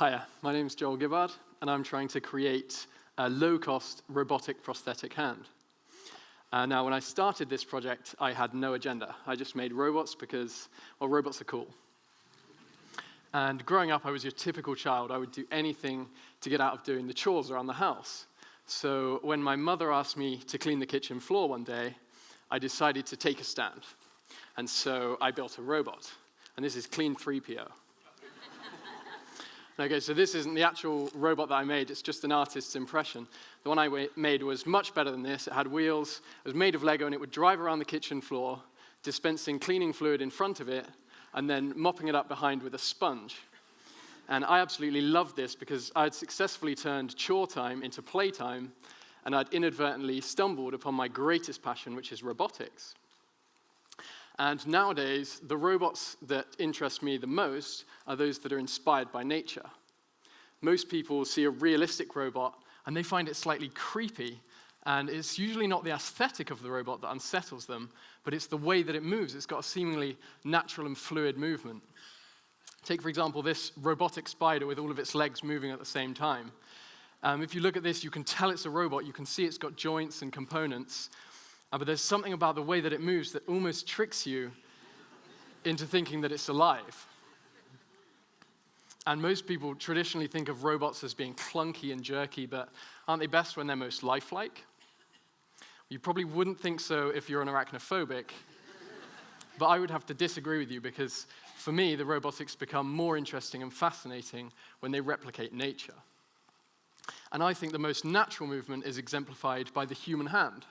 Hiya, my name's Joel Gibbard, and I'm trying to create a low-cost robotic prosthetic hand. Now, when I started this project, I had no agenda. I just made robots because, well, robots are cool. And growing up, I was your typical child. I would do anything to get out of doing the chores around the house. So when my mother asked me to clean the kitchen floor one day, I decided to take a stand. And so I built a robot. And this is Clean 3PO. Okay, so this isn't the actual robot that I made, it's just an artist's impression. The one I made was much better than this. It had wheels, it was made of Lego, and it would drive around the kitchen floor, dispensing cleaning fluid in front of it, and then mopping it up behind with a sponge. And I absolutely loved this because I had successfully turned chore time into playtime, and I'd inadvertently stumbled upon my greatest passion, which is robotics. And nowadays, the robots that interest me the most are those that are inspired by nature. Most people see a realistic robot and they find it slightly creepy, and it's usually not the aesthetic of the robot that unsettles them, but it's the way that it moves. It's got a seemingly natural and fluid movement. Take, for example, this robotic spider with all of its legs moving at the same time. If you look at this, you can tell it's a robot. You can see it's got joints and components. But there's something about the way that it moves that almost tricks you into thinking that it's alive. And most people traditionally think of robots as being clunky and jerky, but aren't they best when they're most lifelike? You probably wouldn't think so if you're an arachnophobic, but I would have to disagree with you because for me, the robotics become more interesting and fascinating when they replicate nature. And I think the most natural movement is exemplified by the human hand.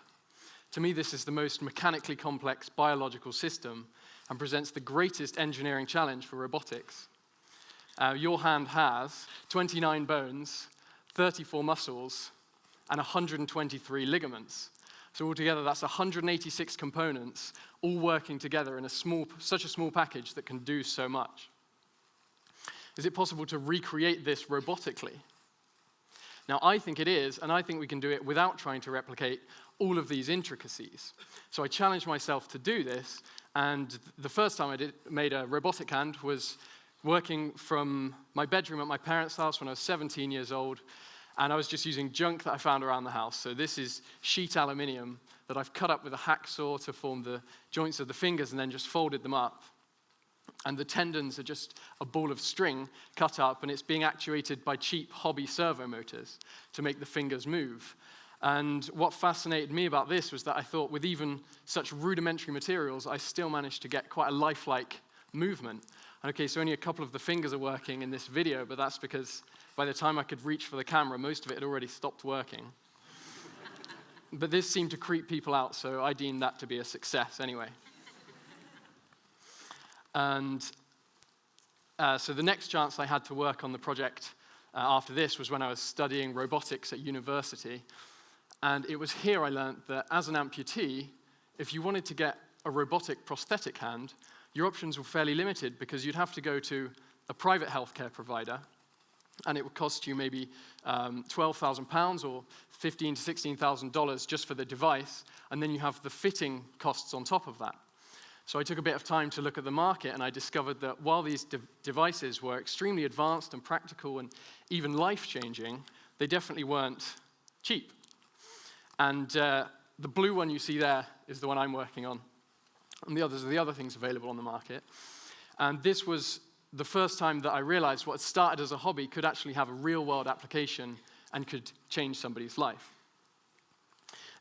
To me, this is the most mechanically complex biological system and presents the greatest engineering challenge for robotics. Your hand has 29 bones, 34 muscles, and 123 ligaments. So altogether, that's 186 components, all working together in such a small package that can do so much. Is it possible to recreate this robotically? Now, I think it is, and I think we can do it without trying to replicate all of these intricacies. So I challenged myself to do this, and the first time I made a robotic hand was working from my bedroom at my parents' house when I was 17 years old, and I was just using junk that I found around the house. So this is sheet aluminium that I've cut up with a hacksaw to form the joints of the fingers and then just folded them up. And the tendons are just a ball of string cut up, and it's being actuated by cheap hobby servo motors to make the fingers move. And what fascinated me about this was that I thought with even such rudimentary materials, I still managed to get quite a lifelike movement. And okay, so only a couple of the fingers are working in this video, but that's because by the time I could reach for the camera, most of it had already stopped working. But this seemed to creep people out, so I deemed that to be a success anyway. And so the next chance I had to work on the project after this was when I was studying robotics at university. And it was here I learned that as an amputee, if you wanted to get a robotic prosthetic hand, your options were fairly limited because you'd have to go to a private healthcare provider, and it would cost you maybe £12,000 or $15,000 to $16,000 just for the device, and then you have the fitting costs on top of that. So I took a bit of time to look at the market, and I discovered that while these devices were extremely advanced and practical and even life-changing, they definitely weren't cheap. And the blue one you see there is the one I'm working on. And the others are the other things available on the market. And this was the first time that I realized what had started as a hobby could actually have a real-world application and could change somebody's life.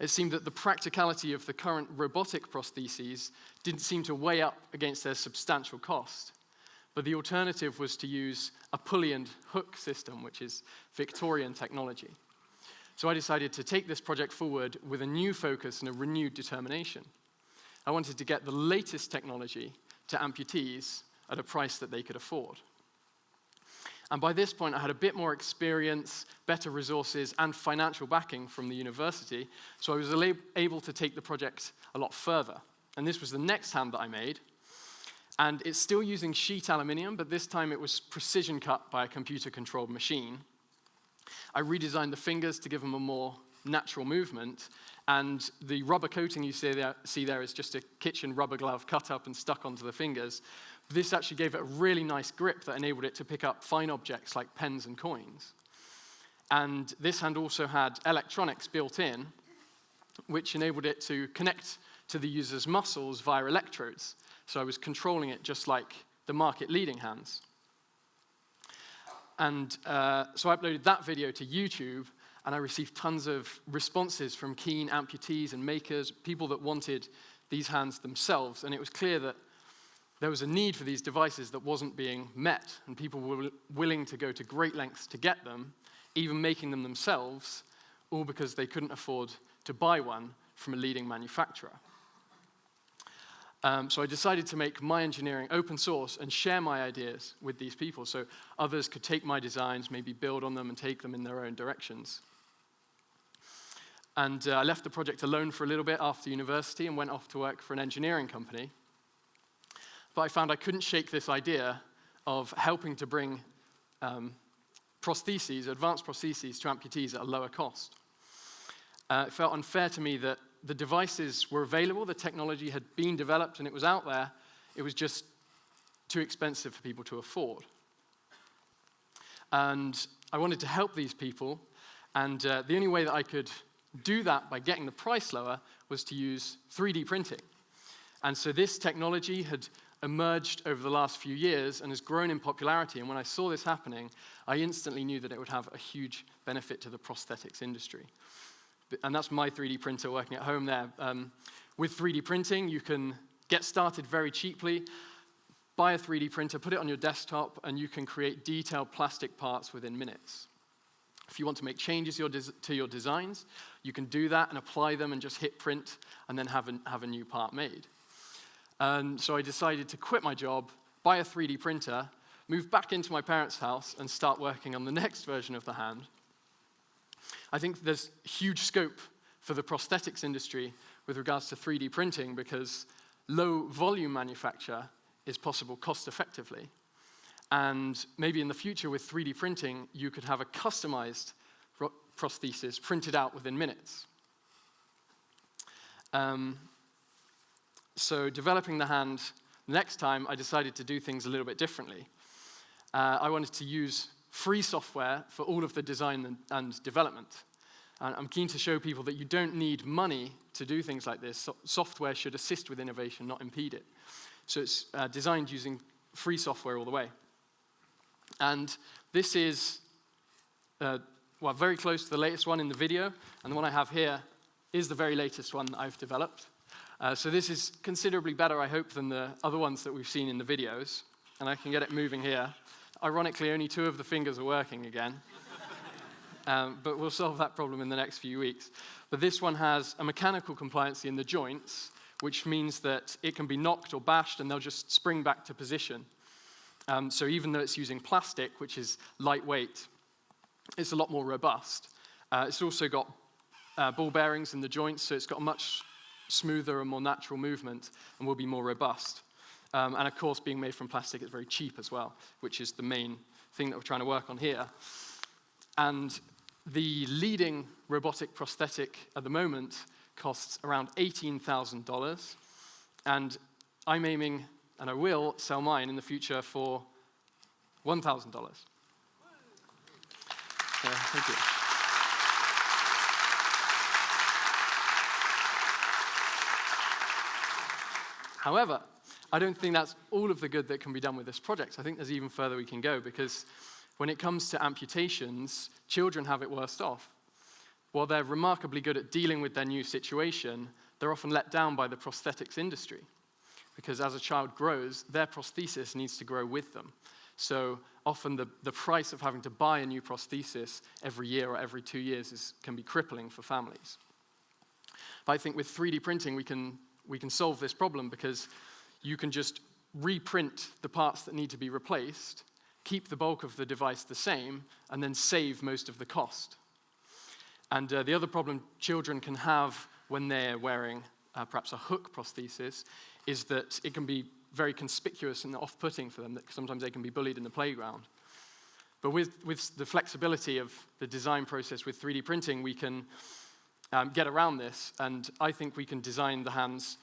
It seemed that the practicality of the current robotic prostheses didn't seem to weigh up against their substantial cost. But the alternative was to use a pulley and hook system, which is Victorian technology. So I decided to take this project forward with a new focus and a renewed determination. I wanted to get the latest technology to amputees at a price that they could afford. And by this point, I had a bit more experience, better resources, and financial backing from the university, so I was able to take the project a lot further. And this was the next hand that I made. And it's still using sheet aluminium, but this time it was precision cut by a computer-controlled machine. I redesigned the fingers to give them a more natural movement, And the rubber coating you see there is just a kitchen rubber glove cut up and stuck onto the fingers. This actually gave it a really nice grip that enabled it to pick up fine objects like pens and coins. And this hand also had electronics built in, which enabled it to connect to the user's muscles via electrodes. So I was controlling it just like the market-leading hands. And so I uploaded that video to YouTube, and I received tons of responses from keen amputees and makers, people that wanted these hands themselves. And it was clear that there was a need for these devices that wasn't being met, and people were willing to go to great lengths to get them, even making them themselves, all because they couldn't afford to buy one from a leading manufacturer. So I decided to make my engineering open source and share my ideas with these people so others could take my designs, maybe build on them and take them in their own directions. And I left the project alone for a little bit after university and went off to work for an engineering company. But I found I couldn't shake this idea of helping to bring prostheses, advanced prostheses, to amputees at a lower cost. It felt unfair to me that the devices were available, the technology had been developed, and it was out there. It was just too expensive for people to afford. And I wanted to help these people, and the only way that I could do that by getting the price lower was to use 3D printing. And so this technology had emerged over the last few years and has grown in popularity, and when I saw this happening, I instantly knew that it would have a huge benefit to the prosthetics industry. And that's my 3D printer working at home there. With 3D printing, you can get started very cheaply, buy a 3D printer, put it on your desktop, and you can create detailed plastic parts within minutes. If you want to make changes to your designs, you can do that and apply them and just hit print and then have a new part made. And so I decided to quit my job, buy a 3D printer, move back into my parents' house, and start working on the next version of the hand. I think there's huge scope for the prosthetics industry with regards to 3D printing because low volume manufacture is possible cost effectively. And maybe in the future with 3D printing, you could have a customized prosthesis printed out within minutes. So developing the hand, next time I decided to do things a little bit differently. I wanted to use free software for all of the design and development. And I'm keen to show people that you don't need money to do things like this. Software should assist with innovation, not impede it. So it's designed using free software all the way. And this is very close to the latest one in the video, and the one I have here is the very latest one that I've developed. So this is considerably better, I hope, than the other ones that we've seen in the videos, and I can get it moving here. Ironically, only 2 of the fingers are working again, but we'll solve that problem in the next few weeks. But this one has a mechanical compliancy in the joints, which means that it can be knocked or bashed, and they'll just spring back to position. So even though it's using plastic, which is lightweight, it's a lot more robust. It's also got ball bearings in the joints, so it's got a much smoother and more natural movement and will be more robust. And of course, being made from plastic, it's very cheap as well, which is the main thing that we're trying to work on here. And the leading robotic prosthetic at the moment costs around $18,000. And I'm aiming, and I will, sell mine in the future for $1,000. Thank you. However, I don't think that's all of the good that can be done with this project. I think there's even further we can go, because when it comes to amputations, children have it worst off. While they're remarkably good at dealing with their new situation, they're often let down by the prosthetics industry, because as a child grows, their prosthesis needs to grow with them. So often the price of having to buy a new prosthesis every year or every 2 years can be crippling for families. But I think with 3D printing, we can solve this problem, because you can just reprint the parts that need to be replaced, keep the bulk of the device the same, and then save most of the cost. And the other problem children can have when they're wearing perhaps a hook prosthesis is that it can be very conspicuous and off-putting for them, that sometimes they can be bullied in the playground. But with the flexibility of the design process with 3D printing, we can get around this, and I think we can design the hands,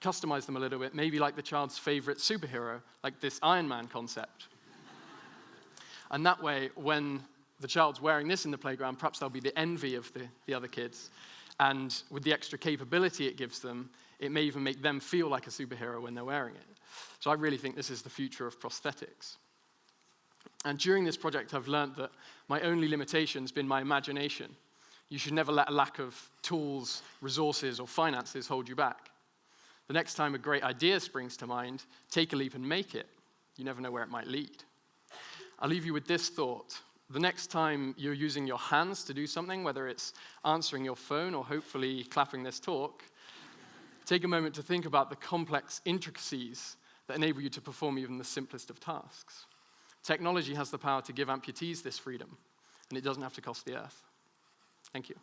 customize them a little bit, maybe like the child's favorite superhero, like this Iron Man concept. And that way, when the child's wearing this in the playground, perhaps they'll be the envy of the other kids. And with the extra capability it gives them, it may even make them feel like a superhero when they're wearing it. So I really think this is the future of prosthetics. And during this project, I've learned that my only limitation's been my imagination. You should never let a lack of tools, resources, or finances hold you back. The next time a great idea springs to mind, take a leap and make it. You never know where it might lead. I'll leave you with this thought. The next time you're using your hands to do something, whether it's answering your phone or hopefully clapping this talk, take a moment to think about the complex intricacies that enable you to perform even the simplest of tasks. Technology has the power to give amputees this freedom, and it doesn't have to cost the earth. Thank you.